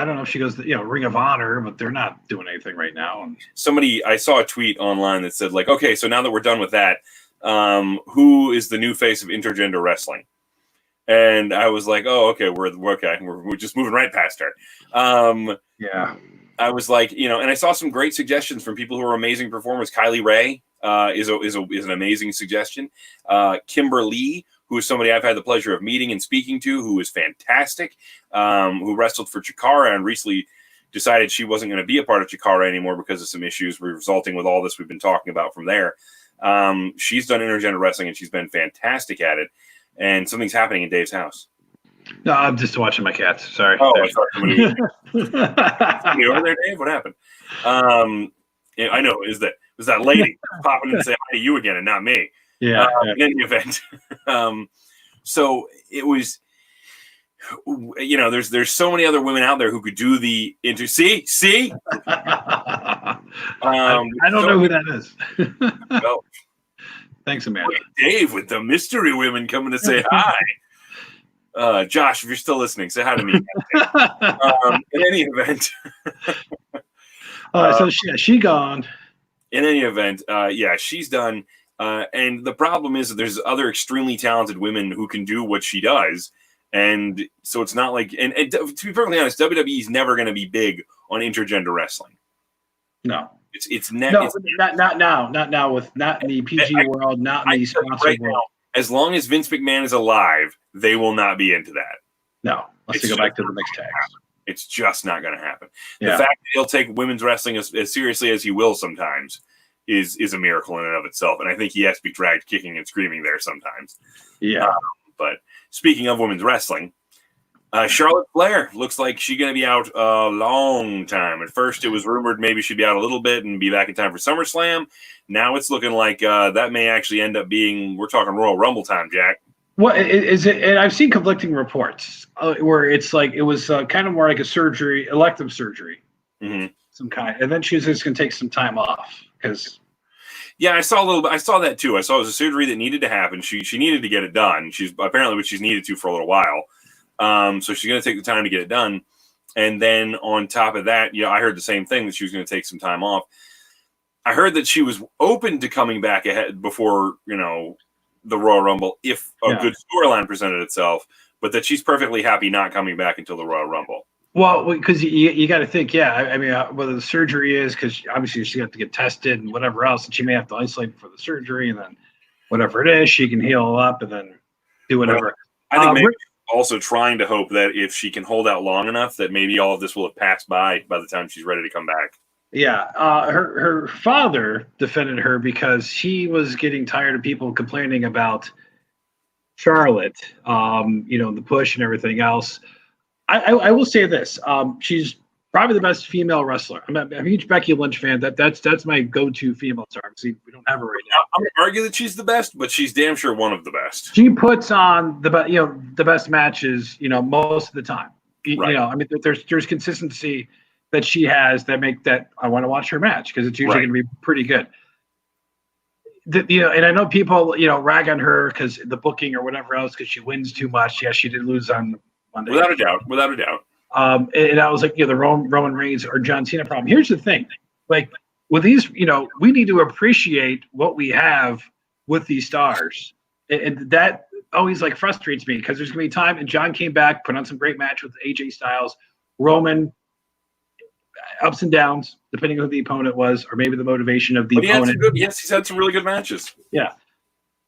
don't know if she goes to, Ring of Honor, but they're not doing anything right now. And I saw a tweet online that said like, okay, so now that we're done with that, who is the new face of intergender wrestling? And I was like, oh, okay, we're just moving right past her. Yeah. I was like, and I saw some great suggestions from people who are amazing performers. Kylie Ray is an amazing suggestion. Kimber Lee, who is somebody I've had the pleasure of meeting and speaking to, who is fantastic, who wrestled for Chikara and recently decided she wasn't going to be a part of Chikara anymore because of some issues resulting with all this we've been talking about from there. She's done intergender wrestling and she's been fantastic at it. And something's happening in Dave's house. No, I'm just watching my cats. Sorry. Oh, I thought somebody over there, Dave? What happened? I know. Was that lady popping in and say hi to you again and not me? Yeah. In any event. So it was, there's so many other women out there who could do the see? I don't know who that is. Well, thanks, Amanda. Dave with the mystery women coming to say hi. Josh, if you're still listening, say hi to me. In any event. So she gone. In any event, she's done. And the problem is that there's other extremely talented women who can do what she does. And so it's not like, and to be perfectly honest, WWE is never going to be big on intergender wrestling. No. It's never. Not now, with not in the PG world, not in the sponsored world. Now, as long as Vince McMahon is alive, they will not be into that. No, let's go back to the mixed tags. It's just not going to happen. Yeah. The fact that he'll take women's wrestling as seriously as he will sometimes is a miracle in and of itself. And I think he has to be dragged kicking and screaming there sometimes. Yeah. But speaking of women's wrestling, Charlotte Flair looks like she's going to be out a long time. At first, it was rumored maybe she'd be out a little bit and be back in time for SummerSlam. Now it's looking like that may actually end up being, we're talking Royal Rumble time, Jack. What is it? And I've seen conflicting reports where it's like it was kind of more like a surgery, elective surgery, some kind. And then she was just going to take some time off because. Yeah, I saw that too. I saw it was a surgery that needed to happen. She needed to get it done. She's apparently what she's needed to for a little while. So she's going to take the time to get it done. And then on top of that, I heard the same thing, that she was going to take some time off. I heard that she was open to coming back ahead before, the Royal Rumble if a good storyline presented itself, but that she's perfectly happy not coming back until the Royal Rumble. Well, because you got to think, I mean, whether the surgery is, because obviously she got to get tested and whatever else, and she may have to isolate for the surgery, and then whatever it is, she can heal up and then do whatever. I think maybe also trying to hope that if she can hold out long enough, that maybe all of this will have passed by the time she's ready to come back. Yeah, her father defended her because he was getting tired of people complaining about Charlotte, the push and everything else. I will say this: she's probably the best female wrestler. I'm a huge Becky Lynch fan. That's my go-to female star. See, we don't have her right now. I'm gonna argue that she's the best, but she's damn sure one of the best. She puts on the best matches, most of the time. Right. I mean, there's consistency that she has that make that I want to watch her match, because it's usually going to be pretty good. And I know people, rag on her because the booking or whatever else, because she wins too much. Yeah, she did lose on Monday. Without a doubt. And I was like, the Roman Reigns or John Cena problem. Here's the thing, like with these, we need to appreciate what we have with these stars, and that always frustrates me, because there's gonna be time. And John came back, put on some great match with AJ Styles, Roman. Ups and downs, depending on who the opponent was, or maybe the motivation of the opponent. He's had some really good matches. Yeah,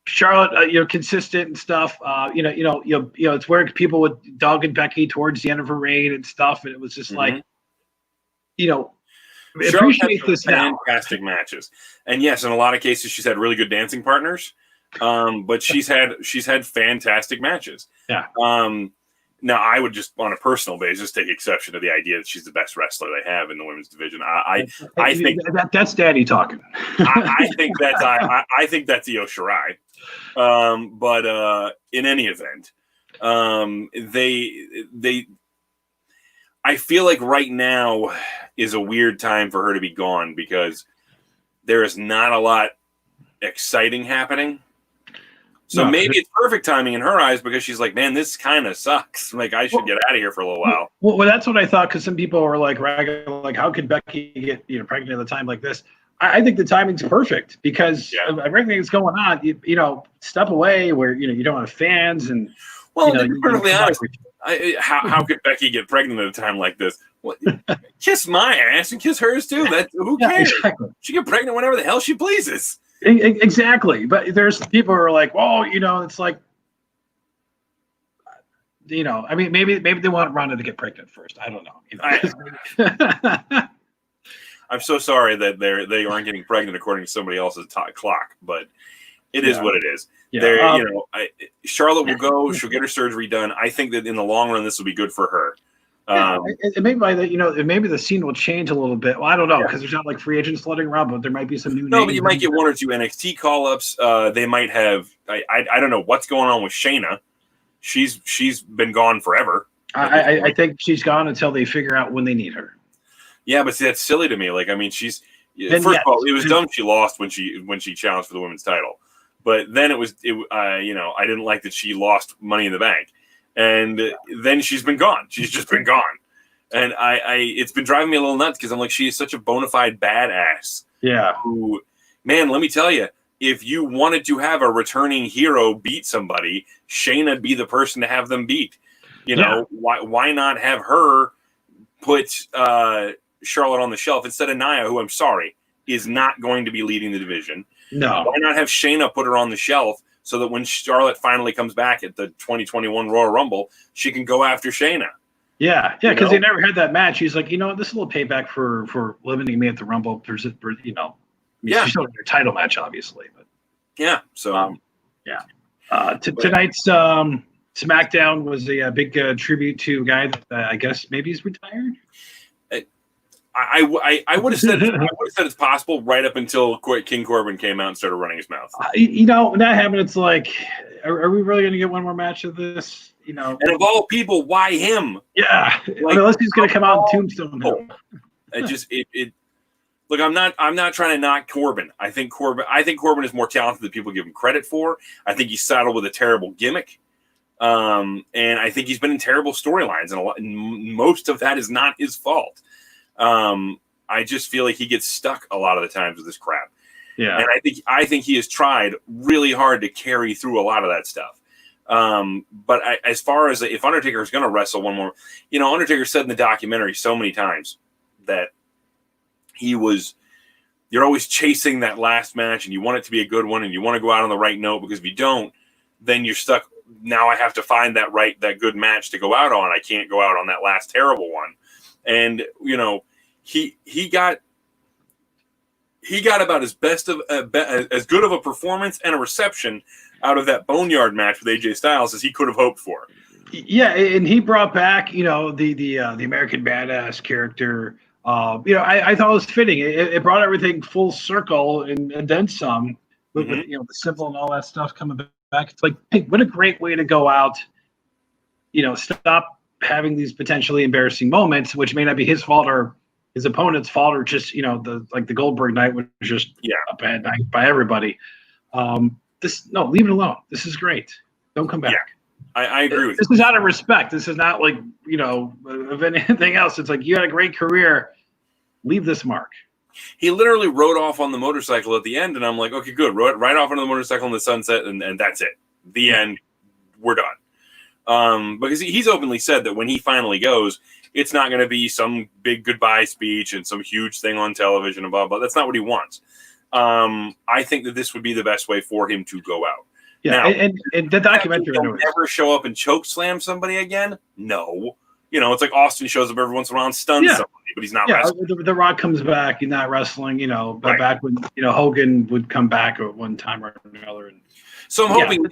Charlotte, consistent and stuff. It's where people would dog and Becky towards the end of her reign and stuff, and it was just appreciate this now. Fantastic matches, and yes, in a lot of cases, she's had really good dancing partners. But she's had fantastic matches. Yeah. Now, I would just, on a personal basis, take exception to the idea that she's the best wrestler they have in the women's division. I think that's Daddy talking. I think that's Io Shirai. But in any event, I feel like right now is a weird time for her to be gone, because there is not a lot exciting happening. So maybe it's perfect timing in her eyes, because she's like, man, this kind of sucks. Like, I should get out of here for a little while. Well, that's what I thought, because some people were ragging, how could Becky get pregnant at a time like this? I think the timing's perfect, because of everything that's going on. Step away where you don't have fans, and to be perfectly honest, how could Becky get pregnant at a time like this? Well, kiss my ass and kiss hers too. Who cares? Exactly. She can get pregnant whenever the hell she pleases. Exactly, but there's people who are like, well, it's like, I mean, maybe they want Ronda to get pregnant first. I don't know. I'm so sorry that they aren't getting pregnant according to somebody else's clock, but it is what it is. Yeah. Charlotte will go. She'll get her surgery done. I think that in the long run, this will be good for her. Maybe the scene will change a little bit. Well, I don't know, because there's not free agents floating around, but there might be some new. No, but you might get one or two NXT call-ups. They might have. I don't know what's going on with Shayna. She's been gone forever. I think she's gone until they figure out when they need her. Yeah, but see, that's silly to me. First of all, it was dumb she lost when she challenged for the women's title, but then I didn't like that she lost Money in the Bank. And then she's been gone. She's just been gone. And it's been driving me a little nuts, because I'm like, she is such a bona fide badass. Yeah. Who, man, let me tell you, if you wanted to have a returning hero beat somebody, Shayna'd be the person to have them beat. Why not have her put Charlotte on the shelf instead of Nia, who, I'm sorry, is not going to be leading the division? No. Why not have Shayna put her on the shelf, so that when Charlotte finally comes back at the 2021 Royal Rumble, she can go after Shayna? Yeah, because they never had that match. He's like, this is a little payback for limiting me at the Rumble. There's she's still in your title match, obviously, but yeah. So tonight's SmackDown was a big tribute to a guy that I guess maybe he's retired. I would have said it's possible right up until King Corbin came out and started running his mouth. When that happened, it's like, are we really going to get one more match of this? And of all people, why him? Yeah, unless he's going to come out and tombstone him. Look, I'm not trying to knock Corbin. I think Corbin is more talented than people give him credit for. I think he's saddled with a terrible gimmick. And I think he's been in terrible storylines, and most of that is not his fault. I just feel like he gets stuck a lot of the times with this crap. Yeah. And I think he has tried really hard to carry through a lot of that stuff. But as far as if Undertaker is going to wrestle one more, Undertaker said in the documentary so many times that you're always chasing that last match and you want it to be a good one and you want to go out on the right note, because if you don't, then you're stuck. Now I have to find that good match to go out on. I can't go out on that last terrible one. And, he got about as best of as good of a performance and a reception out of that Boneyard match with AJ Styles as he could have hoped for. Yeah, and he brought back, the American Badass character. I thought it was fitting. It brought everything full circle and then some. With the symbol and all that stuff coming back. It's like, hey, what a great way to go out. Stop having these potentially embarrassing moments, which may not be his fault or his opponent's fault, or just the Goldberg night was just a bad night by everybody. Leave it alone. This is great. Don't come back. Yeah, I agree with you. This is out of respect. This is not like of anything else. It's like, you had a great career. Leave this mark. He literally rode off on the motorcycle at the end, and I'm like, okay, good. Right off on the motorcycle in the sunset, and that's it. The end. We're done. Because he's openly said that when he finally goes, it's not going to be some big goodbye speech and some huge thing on television and blah, blah. That's not what he wants. I think that this would be the best way for him to go out. Yeah, now, and the documentary. He'll never show up and choke slam somebody again? No. It's like Austin shows up every once in a while and stuns somebody, but he's not wrestling. The Rock comes back, he's not wrestling, but back when, Hogan would come back at one time or another. And, so I'm hoping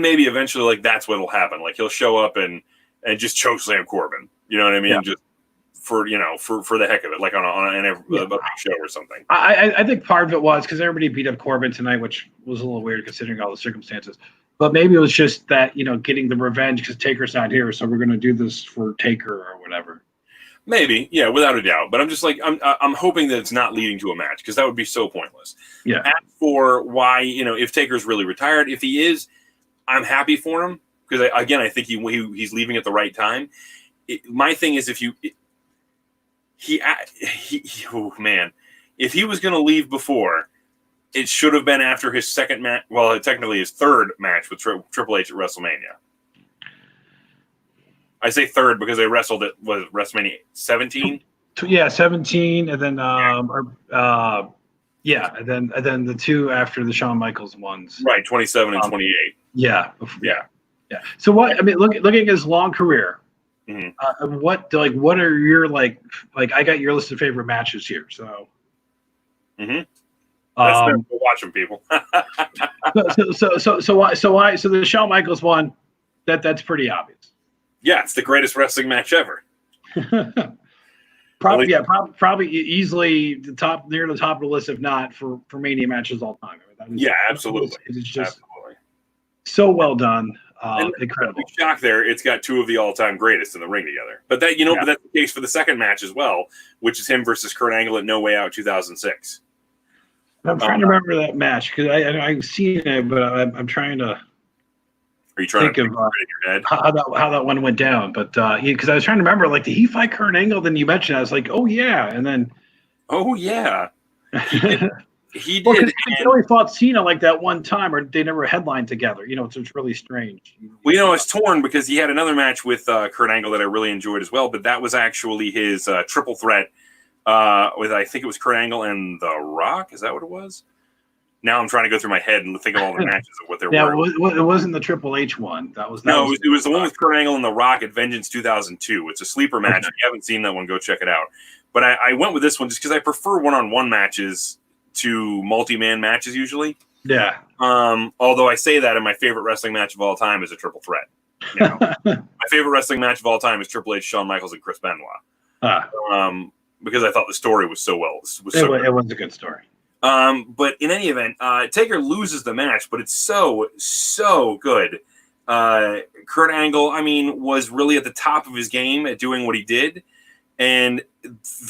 maybe eventually, like, that's what'll happen. Like, he'll show up and just choke slam Corbin. You know what I mean? Yeah. Just for the heck of it, like on a big show or something. I think part of it was because everybody beat up Corbin tonight, which was a little weird considering all the circumstances. But maybe it was just that, getting the revenge because Taker's not here, so we're going to do this for Taker or whatever. Maybe, yeah, without a doubt. But I'm just like, I'm hoping that it's not leading to a match, because that would be so pointless. Yeah. As for why, if Taker's really retired, if he is, I'm happy for him, because I think he's leaving at the right time. My thing is, if he was going to leave before, it should have been after his second match. Well, technically his third match with Triple H at WrestleMania. I say third because they wrestled at WrestleMania 17. Yeah, 17, and then and then the two after the Shawn Michaels ones. Right, 27 and 28. Yeah. Yeah. So looking at his long career, what are your like I got your list of favorite matches here. So. That's for watching people. So the Shawn Michaels one, that's pretty obvious. Yeah, it's the greatest wrestling match ever. Probably easily near the top of the list, if not for Mania matches all time. Absolutely. It's just so well done. Incredible. Shock there, it's got two of the all-time greatest in the ring together. But that but that's the case for the second match as well, which is him versus Kurt Angle at No Way Out 2006. I'm trying to remember that match because I've seen it, but I'm trying to. Are you trying to think of your head? how that one went down? But because I was trying to remember, like, did he fight Kurt Angle? Then you mentioned, I was like, oh yeah, and then. Oh yeah. He did. Well, they only fought Cena like that one time, or they never headlined together. So it's really strange. Well, it's torn because he had another match with Kurt Angle that I really enjoyed as well, but that was actually his triple threat. With I think it was Kurt Angle and The Rock. Is that what it was? Now I'm trying to go through my head and think of all the matches of what there were. Yeah, it wasn't the Triple H one. It was the one with Kurt Angle and The Rock at Vengeance 2002. It's a sleeper match. If you haven't seen that one, go check it out. But I went with this one just because I prefer one-on-one matches to multi-man matches usually. Yeah. Although I say that, and my favorite wrestling match of all time is a triple threat. My favorite wrestling match of all time is Triple H, Shawn Michaels, and Chris Benoit. Because I thought the story was so well. It was a good story. But in any event, Taker loses the match, but it's so good. Kurt Angle, was really at the top of his game at doing what he did. And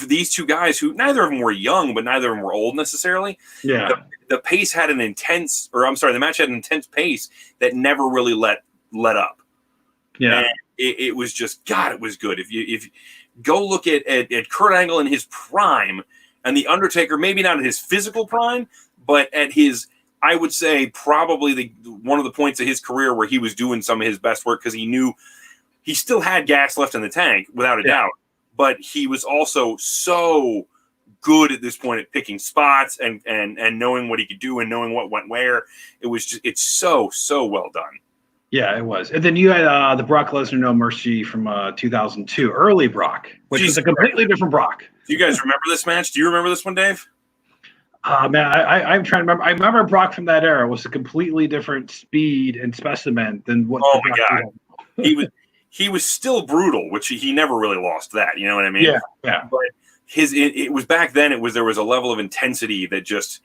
these two guys who neither of them were young, but neither of them were old necessarily. Yeah. The pace had the match had an intense pace that never really let up. Yeah. And it was just, God, it was good. If you go look at Kurt Angle in his prime and The Undertaker, maybe not at his physical prime, but at his, I would say probably one of the points of his career where he was doing some of his best work because he knew he still had gas left in the tank, without a doubt. But he was also so good at this point at picking spots and knowing what he could do and knowing what went where. It was just, it's so well done. Yeah, it was. And then you had the Brock Lesnar No Mercy from 2002, early Brock, which is a completely different Brock. Do you guys remember this match? Do you remember this one, Dave? Man, I'm trying to remember. I remember Brock from that era was a completely different speed and specimen than what. Oh my God, he was still brutal, which he never really lost that. You know what I mean? Yeah. But it was back then. There was a level of intensity that just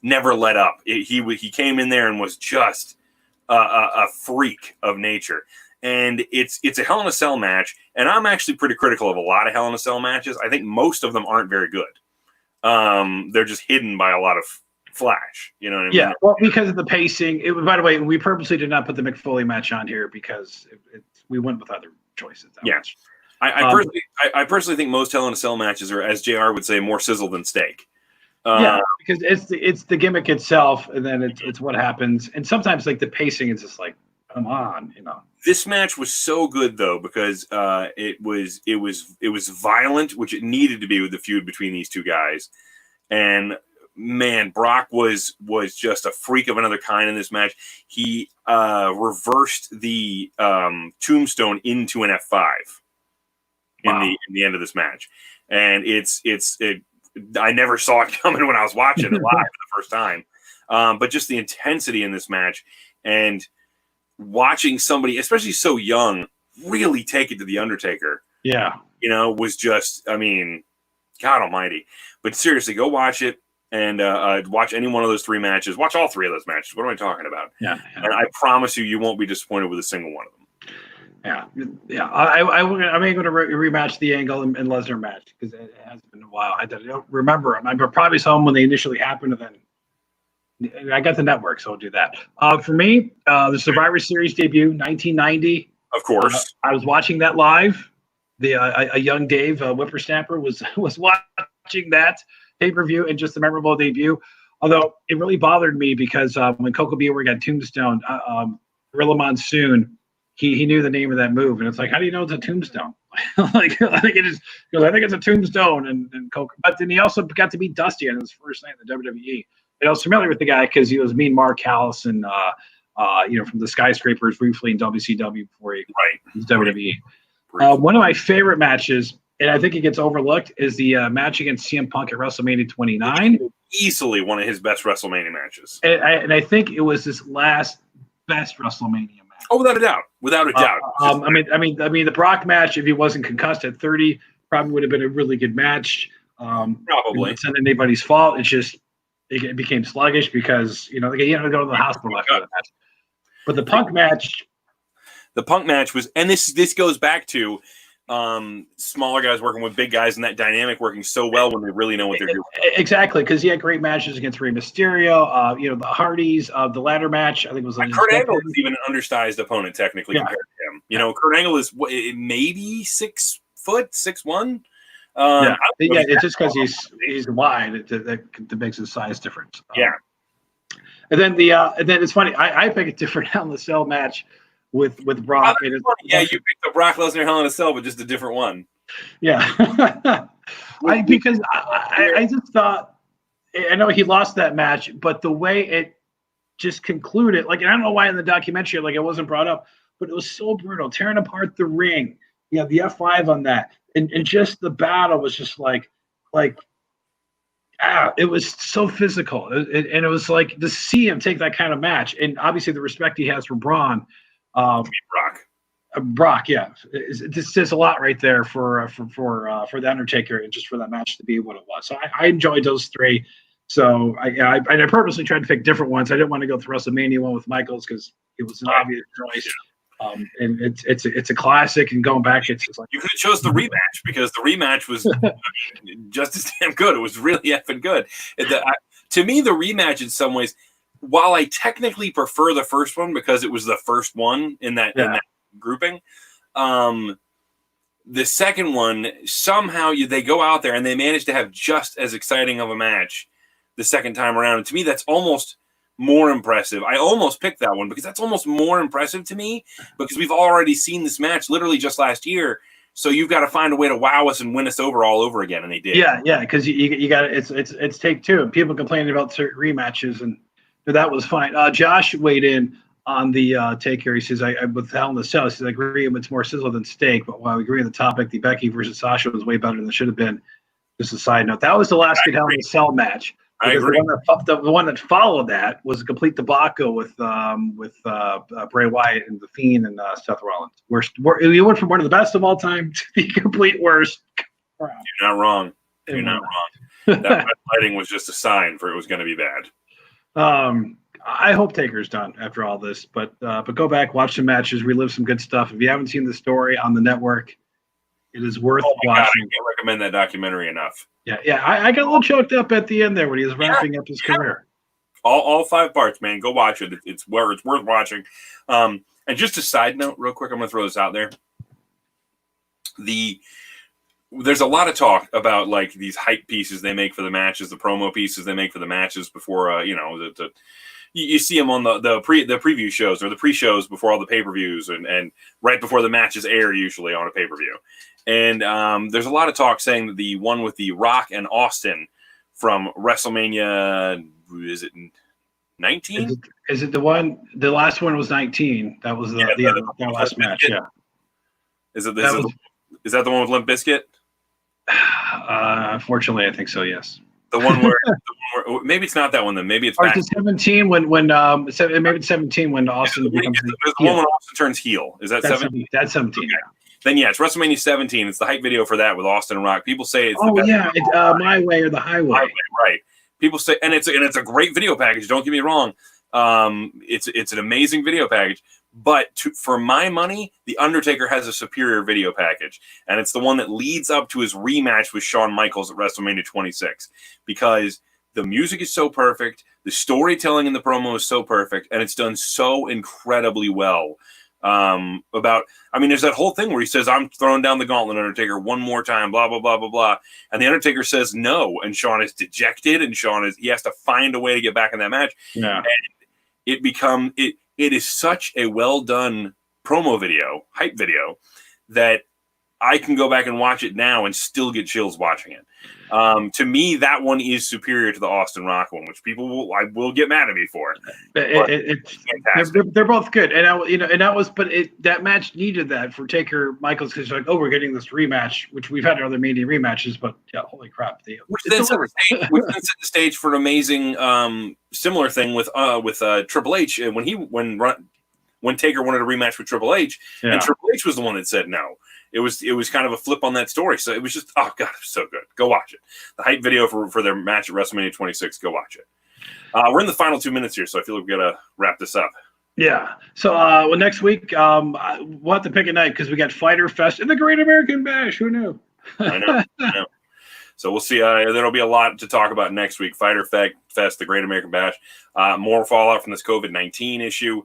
never let up. He came in there and was just a freak of nature. And it's a Hell in a Cell match, and I'm actually pretty critical of a lot of Hell in a Cell matches. I think most of them aren't very good. They're just hidden by a lot of flash. You know what I mean? Yeah, well, because of the pacing. By the way, we purposely did not put the Mick Foley match on here because we went with other choices. Much. I personally think most Hell in a Cell matches are, as JR would say, more sizzle than steak. Because it's the gimmick itself, and then it's what happens. And sometimes like the pacing is just like, come on, you know. This match was so good though because it was violent, which it needed to be with the feud between these two guys. And man, Brock was just a freak of another kind in this match. He reversed the tombstone into an F5 in the end of this match, and I never saw it coming when I was watching it live for the first time. But just the intensity in this match and watching somebody, especially so young, really take it to The Undertaker. Yeah. You know, was just, I mean, God almighty. But seriously, go watch it and watch any one of those three matches. Watch all three of those matches. What am I talking about? Yeah. And I promise you won't be disappointed with a single one of them. Yeah. I'm going to rematch the Angle and Lesnar match because it has been a while. I don't remember them. I probably saw them when they initially happened, and then I got the network, so I'll do that. For me, the Survivor Series debut, 1990. Of course. I was watching that live. A young Dave Whippersnapper was watching that pay-per-view and just a memorable debut. Although it really bothered me because when Coco Beware got Tombstone, Gorilla Monsoon, he knew the name of that move, and it's like, how do you know it's a tombstone? Like I think it's a tombstone, and Coco. But then he also got to beat Dusty on his first night in the WWE. And I was familiar with the guy because he was Mean Mark Callison, from the Skyscrapers briefly in WCW before he was WWE. One of my favorite matches, and I think it gets overlooked, is the match against CM Punk at WrestleMania 29. Easily one of his best WrestleMania matches. And I think it was his last best WrestleMania match. Oh, without a doubt. Without a doubt. I mean, the Brock match, if he wasn't concussed at 30, probably would have been a really good match. Probably. It's not anybody's fault. It's just it became sluggish because they had to go to the hospital after that match. But the Punk match was, and this goes back to smaller guys working with big guys and that dynamic working so well when they really know what they're doing. Exactly, because he had great matches against Rey Mysterio, the Hardys, the ladder match. I think it was Kurt Angle is even an undersized opponent technically compared to him. Kurt Angle is maybe 6 foot, 6'1". It's just because he's wide that makes his size difference. And then it's funny. I pick a different Hell in a Cell match with Brock. You picked the Brock Lesnar Hell in a Cell, but just a different one. Yeah, because I just thought, I know he lost that match, but the way it just concluded, and I don't know why in the documentary it wasn't brought up, but it was so brutal, tearing apart the ring. The F5 on that. And just the battle was just it was so physical. And it was like to see him take that kind of match. And obviously the respect he has for Braun. Brock, yeah. This says a lot right there for the Undertaker and just for that match to be what it was. So I enjoyed those three. So I purposely tried to pick different ones. I didn't want to go through WrestleMania one with Michaels because it was an obvious choice. And it's a classic. And going back, it's just like you could have chose the rematch because the rematch was just as damn good. It was really effing good. To me, the rematch in some ways, while I technically prefer the first one because it was the first one in that grouping, the second one somehow they go out there and they manage to have just as exciting of a match the second time around. And to me, that's almost more impressive. I almost picked that one because that's almost more impressive to me because we've already seen this match literally just last year. So you've got to find a way to wow us and win us over all over again, and they did. Yeah, because you got it's take two, and people complaining about certain rematches, and that was fine. Josh weighed in on the take here. He says, "I with Hell in the Cell." He says, "I agree, it's more sizzle than steak." But while I agree on the topic, the Becky versus Sasha was way better than it should have been. Just a side note, that was the last good Hell in the Cell match. I agree. The one that followed that was a complete debacle with Bray Wyatt and The Fiend and Seth Rollins. We went from one of the best of all time to the complete worst. You're not wrong. You're not wrong. That lighting was just a sign for it was going to be bad. I hope Taker's done after all this, but go back, watch some matches, relive some good stuff. If you haven't seen the story on the network, it is worth watching. God, I can't recommend that documentary enough. Yeah. I got a little choked up at the end there when he was wrapping up his career. All 5 parts, man. Go watch it. It's worth watching. And just a side note, real quick, I'm going to throw this out there. There's a lot of talk about like these hype pieces they make for the matches, the promo pieces they make for the matches before, you see them on the preview shows or the pre-shows before all the pay-per-views and right before the matches air usually on a pay-per-view. And there's a lot of talk saying that the one with the Rock and Austin from WrestleMania, is it 19? Is it the one? The last one was 19. That was the last match. Yeah. Is that the one with Limp Bizkit? Unfortunately, I think so. Yes. The one where maybe it's not that one then. Maybe it's back. 17 when maybe it's 17 when Austin becomes the one when Austin turns heel. Is that 17? That's 17. Okay. Yeah. Then it's WrestleMania 17. It's the hype video for that with Austin and Rock. People say it's My Way or the Highway. Right. People say and it's a great video package. Don't get me wrong. It's an amazing video package. But for my money, The Undertaker has a superior video package. And it's the one that leads up to his rematch with Shawn Michaels at WrestleMania 26. Because the music is so perfect, the storytelling in the promo is so perfect, and it's done so incredibly well. There's that whole thing where he says, "I'm throwing down the gauntlet, Undertaker, one more time, blah, blah, blah, blah, blah." And the Undertaker says no, and Shawn is dejected, and he has to find a way to get back in that match. Yeah. And it is such a well done promo video, hype video, that I can go back and watch it now and still get chills watching it. To me, that one is superior to the Austin Rock one, which people will get mad at me for. They're both good, that match needed that for Taker Michaels because like, we're getting this rematch, which we've had other media rematches, but yeah, holy crap! Which then set the stage for an amazing similar thing with Triple H when Taker wanted a rematch with Triple H, and Triple H was the one that said no. It was kind of a flip on that story. So it was just, oh God, it was so good. Go watch it. The hype video for their match at WrestleMania 26. Go watch it. We're in the final 2 minutes here, so I feel like we got to wrap this up. Yeah. So next week, we'll have to pick a night because we got Fighter Fest and the Great American Bash. Who knew? I know. So we'll see. There'll be a lot to talk about next week. Fighter Fest, the Great American Bash, more fallout from this COVID-19 issue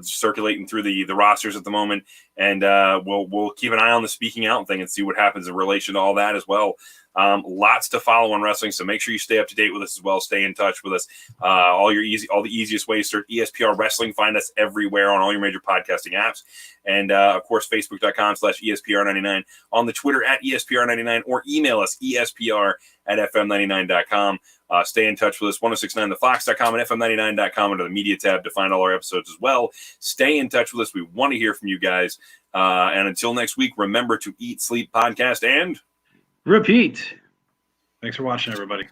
circulating through the rosters at the moment, and we'll keep an eye on the speaking out thing and see what happens in relation to all that as well. Lots to follow on wrestling, so make sure you stay up to date with us as well. Stay in touch with us. All the easiest ways: search ESPR Wrestling. Find us everywhere on all your major podcasting apps, and of course, Facebook.com/ESPR99, on the Twitter @ESPR99, or email us ESPR@FM99.com. Stay in touch with us, 1069thefox.com and FM99.com under the media tab to find all our episodes as well. Stay in touch with us. We want to hear from you guys. And until next week, remember to eat, sleep, podcast, and repeat. Thanks for watching, everybody.